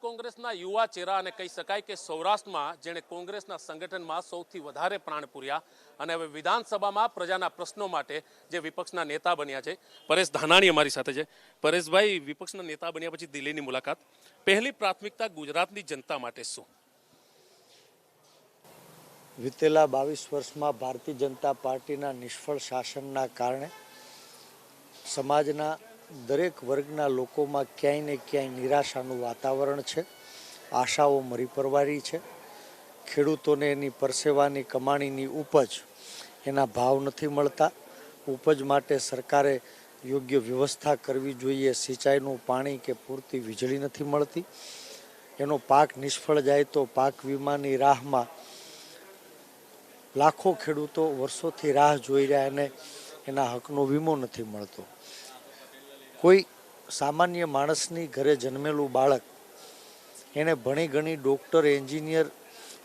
કોંગ્રેસના યુવા ચહેરા અને કહી શકાય કે સૌરાષ્ટ્રમાં જેણે કોંગ્રેસના સંગઠનમાં સૌથી વધારે પ્રાણ પૂર્યા અને હવે વિધાનસભામાં પ્રજાના પ્રશ્નો માટે જે વિપક્ષના નેતા બન્યા છે, પરેશ ધાનાણી અમારી સાથે છે. પરેશભાઈ, વિપક્ષના નેતા બન્યા પછી દિલ્હીની મુલાકાત, પહેલી પ્રાથમિકતા ગુજરાતની જનતા માટે શું? વિતેલા 22 વર્ષમાં ભારતીય જનતા પાર્ટીના નિષ્ફળ શાસનના કારણે સમાજના દરેક વર્ગના લોકોમાં ક્યાંય ને ક્યાંય નિરાશાનું વાતાવરણ છે. આશાઓ મરી પરવારી છે. ખેડૂતોને એની પરસેવાની કમાણીની ઉપજ એના ભાવ નથી મળતા. ઉપજ માટે સરકારે યોગ્ય વ્યવસ્થા કરવી જોઈએ. સિંચાઈનું પાણી કે પૂરતી વીજળી નથી મળતી. એનો પાક નિષ્ફળ જાય તો પાક વીમાની રાહમાં લાખો ખેડૂતો વર્ષોથી રાહ જોઈ રહ્યા અને એના હકનો વીમો નથી મળતો. કોઈ સામાન્ય માણસની ઘરે જન્મેલું બાળક એને ભણી ગણી ડૉક્ટર, એન્જિનિયર,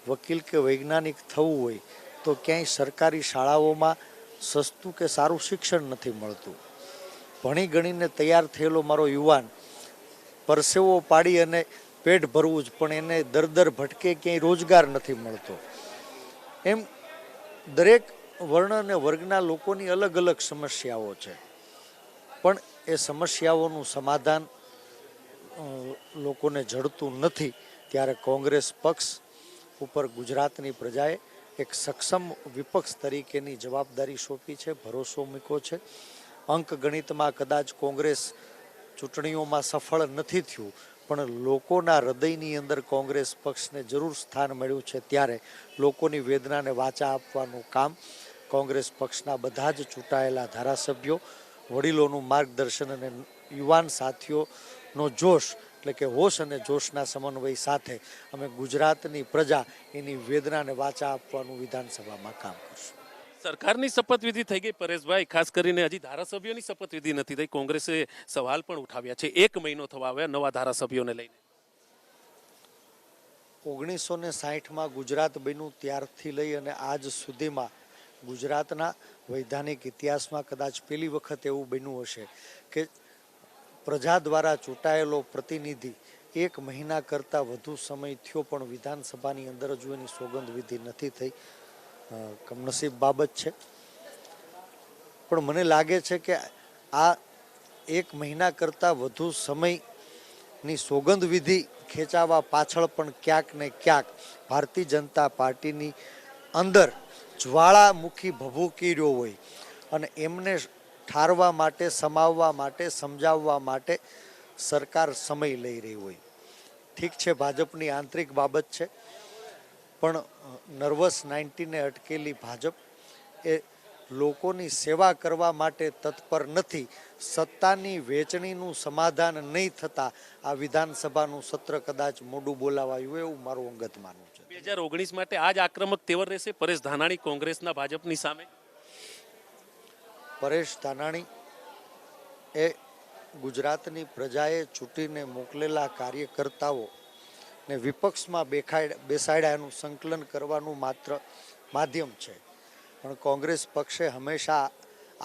વકીલ કે વૈજ્ઞાનિક થવું હોય તો ક્યાંય સરકારી શાળાઓમાં સસ્તું કે સારું શિક્ષણ નથી મળતું. ભણી ગણીને તૈયાર થયેલો મારો યુવાન પરસેવો પાડી અને પેટ ભરવું જ, પણ એને દર ભટકે ક્યાંય રોજગાર નથી મળતો. એમ દરેક વર્ણ અને વર્ગના લોકોની અલગ અલગ સમસ્યાઓ છે, પણ એ સમસ્યાઓનું સમાધાન લોકોને જડતું નથી. ત્યારે કોંગ્રેસ પક્ષ ઉપર ગુજરાતની પ્રજાએ એક સક્ષમ વિપક્ષ તરીકેની જવાબદારી સોંપી છે, ભરોસો મૂક્યો છે. અંક ગણિતમાં કદાચ કોંગ્રેસ ચૂંટણીઓમાં સફળ નથી થયું, પણ લોકોના હૃદયની અંદર કોંગ્રેસ પક્ષને જરૂર સ્થાન મળ્યું છે. ત્યારે લોકોની વેદનાને વાચા આપવાનું કામ કોંગ્રેસ પક્ષના બધા જ ચૂંટાયેલા ધારાસભ્યો, વડીલોનું માર્ગદર્શન અને યુવાન સાથીઓનો જોશ એટલે કે હોશ અને જોશના સમન્વય સાથે અમે ગુજરાતની પ્રજા એની વેદનાને વાચા આપવાનું વિધાનસભામાં કામ કરશું. સરકારની શપથવિધિ થઈ ગઈ પરેશભાઈ, ખાસ કરીને હજી ધારાસભ્યોની શપથવિધિ નથી થઈ. કોંગ્રેસે સવાલ પણ ઉઠાવ્યા છે 1 મહિનો થવા આવ્યા નવા ધારાસભ્યોને લઈને. 1960માં ગુજરાત બન્યું ત્યારથી લઈ અને આજ સુધીમાં ગુજરાતના વૈધાનિક ઇતિહાસમાં કદાચ પહેલી વખત એવું બન્યું હશે કે પ્રજા દ્વારા ચૂંટાયેલો પ્રતિનિધિ 1 મહિના કરતાં વધુ સમય થયો પણ વિધાનસભાની અંદર હજુ એની સોગંદ વિધિ નથી થઈ. કમનસીબ બાબત છે, પણ મને લાગે છે કે આ 1 મહિના કરતાં વધુ સમયની સોગંદ વિધિ ખેંચાવા પાછળ પણ ક્યાંક ને ક્યાંક ભારતીય જનતા પાર્ટીની અંદર જ્વાળામુખી ભભૂકી રહ્યો હોય અને એમને ઠારવા માટે, સમાવવા માટે, સમજાવવા માટે સરકાર સમય લઈ રહી હોય. ઠીક છે, ભાજપની આંતરિક બાબત છે, પણ નર્વસ 19ને અટકેલી ભાજપ એ લોકોની સેવા કરવા માટે તત્પર નથી. સત્તાની વહેંચણીનું સમાધાન નહીં થતાં આ વિધાનસભાનું સત્ર કદાચ મોડું બોલાવાયું એવું મારું અંગત માનવું છે. 2019 માટે આ જ આક્રમક તેવર રહેશે પરેશ ધાનાણી કોંગ્રેસના ભાજપની સામે? પરેશ ધાનાણી એ ગુજરાતની પ્રજાએ ચૂંટીને મોકલેલા કાર્યકર્તાઓ ને વિપક્ષમાં બેસાડ્યાનું સંકલન કરવાનું માત્ર માધ્યમ છે, પણ કોંગ્રેસ પક્ષે હંમેશા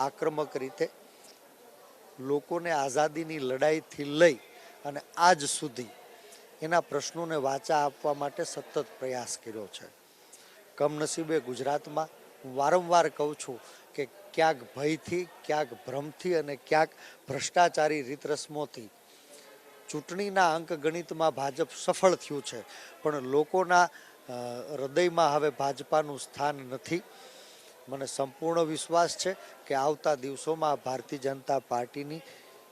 આક્રમક રીતે લોકોને આઝાદીની લડાઈથી લઈ અને આજ સુધી એના પ્રશ્નોને વાચા આપવા માટે સતત પ્રયાસ કર્યો છે. કમનસીબે ગુજરાતમાં હું વારંવાર કહું છું કે ક્યાંક ભયથી, ક્યાંક ભ્રમથી અને ક્યાંક ભ્રષ્ટાચારી રીત રસમોથી ચૂંટણીના અંક ગણિતમાં ભાજપ સફળ થયું છે, પણ લોકોના હૃદયમાં હવે ભાજપાનું સ્થાન નથી. મને સંપૂર્ણ વિશ્વાસ છે કે આવતા દિવસોમાં ભારતીય જનતા પાર્ટીની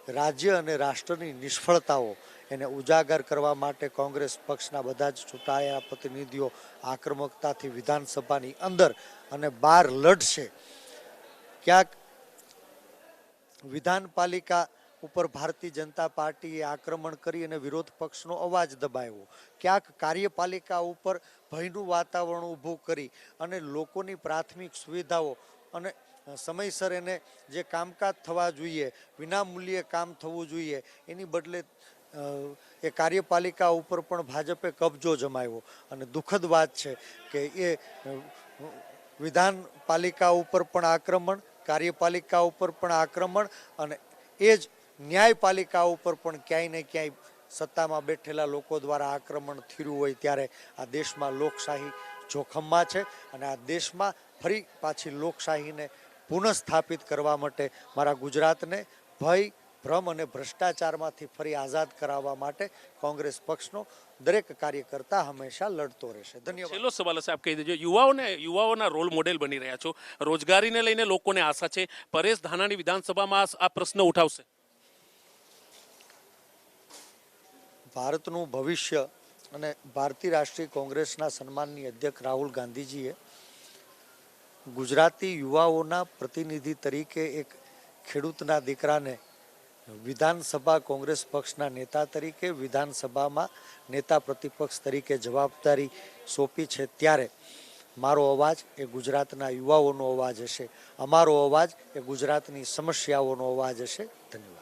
રાજ્ય અને રાષ્ટ્રની નિષ્ફળતાઓ એને ઉજાગર કરવા માટે કોંગ્રેસ પક્ષના બધા જ ચૂંટાયેલા પ્રતિનિધિઓ આક્રમકતાથી વિધાનસભાની અંદર અને બહાર લડશે. ક્યાંક વિધાનપાલિકા ઉપર ભારતીય જનતા પાર્ટીએ આક્રમણ કરી અને વિરોધ પક્ષનો અવાજ દબાવ્યો. ક્યાંક કાર્યપાલિકા ઉપર ભયનું વાતાવરણ ઊભું કરી અને લોકોની પ્રાથમિક સુવિધાઓ અને સમયસર એને જે કામકાજ થવા જોઈએ, વિનામૂલ્યે કામ થવું જોઈએ, એની બદલે એ કાર્યપાલિકા ઉપર પણ ભાજપે કબજો જમાવ્યો. અને દુઃખદ વાત છે કે એ વિધાનપાલિકા ઉપર પણ આક્રમણ, કાર્યપાલિકા ઉપર પણ આક્રમણ અને એ જ ન્યાયપાલિકા ઉપર પણ ક્યાંય ને ક્યાંય સત્તામાં બેઠેલા લોકો દ્વારા આક્રમણ થયું હોય ત્યારે આ દેશમાં લોકશાહી જોખમમાં છે અને આ દેશમાં ફરી પાછી લોકશાહીને પુનઃસ્થાપિત કરવા માટે મારા ગુજરાતને ભય ભ્રમ અને ભ્રષ્ટાચારમાંથી ફરી આઝાદ કરાવવા માટે કોંગ્રેસ પક્ષનો દરેક કાર્યકર્તા હંમેશા લડતો રહેશે. ધન્યવાદ. છેલ્લો સવાલ હશે, આપ કહી દેજો. યુવાઓના રોલ મોડેલ બની રહ્યા છો, રોજગારીને લઈને લોકોને આશા છે. પરેશ ધાનાણી વિધાનસભામાં આ પ્રશ્ન ઉઠાવશે. ભારતનું ભવિષ્ય અને ભારતીય રાષ્ટ્રીય કોંગ્રેસના સન્માનની અધ્યક્ષ રાહુલ ગાંધીજીએ ગુજરાતી યુવાઓના પ્રતિનિધિ તરીકે એક ખેડૂતના દીકરાને વિધાનસભા કોંગ્રેસ પક્ષના નેતા તરીકે વિધાનસભામાં નેતા પ્રતિપક્ષ તરીકે જવાબદારી સોંપી છે ત્યારે મારો અવાજ એ ગુજરાતના યુવાઓનો અવાજ હશે, અમારો અવાજ એ ગુજરાતની સમસ્યાઓનો અવાજ હશે. ધન્યવાદ.